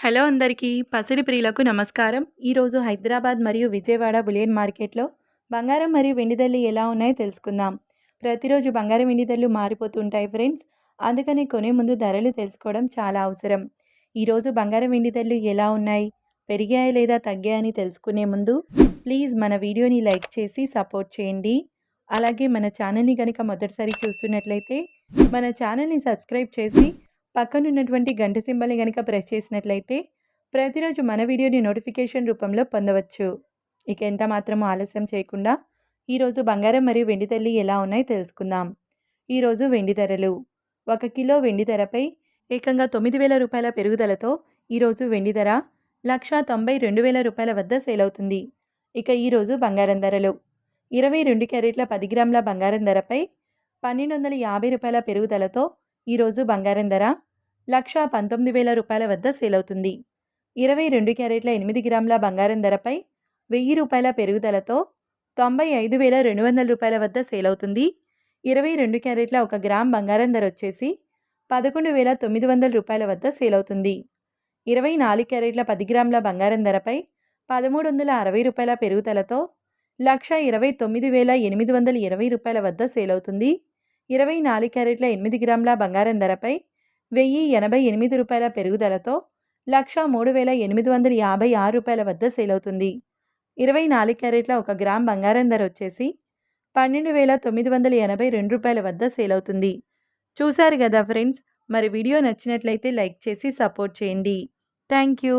Hello అందరికీ పసిడి ప్రియులకు నమస్కారం. ఈరోజు హైదరాబాద్ మరియు విజయవాడ బులియన్ మార్కెట్లో బంగారం మరియు వెండి ధరలు ఎలా ఉన్నాయో తెలుసుకుందాం. ప్రతిరోజు బంగారం వెండి ధరలు మారిపోతుంటాయి ఫ్రెండ్స్. అందుకని కొనే ముందు ధరలు తెలుసుకోవడం చాలా అవసరం. ఈరోజు బంగారం వెండి ధరలు ఎలా ఉన్నాయి, పెరిగాయా లేదా తగ్గాయని తెలుసుకునే ముందు ప్లీజ్ మన వీడియోని లైక్ చేసి సపోర్ట్ చేయండి. అలాగే మన ఛానల్ని కనుక మొదటిసారి చూస్తున్నట్లయితే మన ఛానల్ని సబ్స్క్రైబ్ చేసి పక్కనున్నటువంటి గంట సింబల్ని కనుక ప్రెస్ చేసినట్లయితే ప్రతిరోజు మన వీడియోని నోటిఫికేషన్ రూపంలో పొందవచ్చు. ఇక ఎంత మాత్రమూ ఆలస్యం చేయకుండా ఈరోజు బంగారం మరియు వెండి ధరలు ఎలా ఉన్నాయో తెలుసుకుందాం. ఈరోజు వెండి ధరలు 1 కిలో వెండి ధరపై ఏకంగా 9,000 రూపాయల పెరుగుదలతో ఈరోజు వెండి ధర 1,92,000 రూపాయల వద్ద సేల్ అవుతుంది. ఇక ఈరోజు బంగారం ధరలు 22 క్యారెట్ల 10 గ్రాముల బంగారం ధరపై 1,250 రూపాయల పెరుగుదలతో ఈరోజు బంగారం ధర 1,19,000 రూపాయల వద్ద సేల్ అవుతుంది. 22 క్యారెట్ల 8 గ్రాముల బంగారం ధరపై 1,000 రూపాయల పెరుగుదలతో 95,200 రూపాయల వద్ద సేల్ అవుతుంది. 22 క్యారెట్ల 1 గ్రామ్ బంగారం ధర వచ్చేసి 11,900 రూపాయల వద్ద సేల్ అవుతుంది. 24 క్యారెట్ల 10 గ్రాముల బంగారం ధరపై 1,360 రూపాయల పెరుగుదలతో 1,29,820 రూపాయల వద్ద సేల్ అవుతుంది. 24 క్యారెట్ల 8 గ్రాముల బంగారం ధరపై 1,088 రూపాయల పెరుగుదలతో 1,03,856 రూపాయల వద్ద సేల్ అవుతుంది. 24 క్యారెట్ల 1 గ్రామ్ బంగారం ధర వచ్చేసి 12,982 రూపాయల వద్ద సేల్ అవుతుంది. చూశారు కదా ఫ్రెండ్స్, మరి వీడియో నచ్చినట్లయితే లైక్ చేసి సపోర్ట్ చేయండి. Thank you.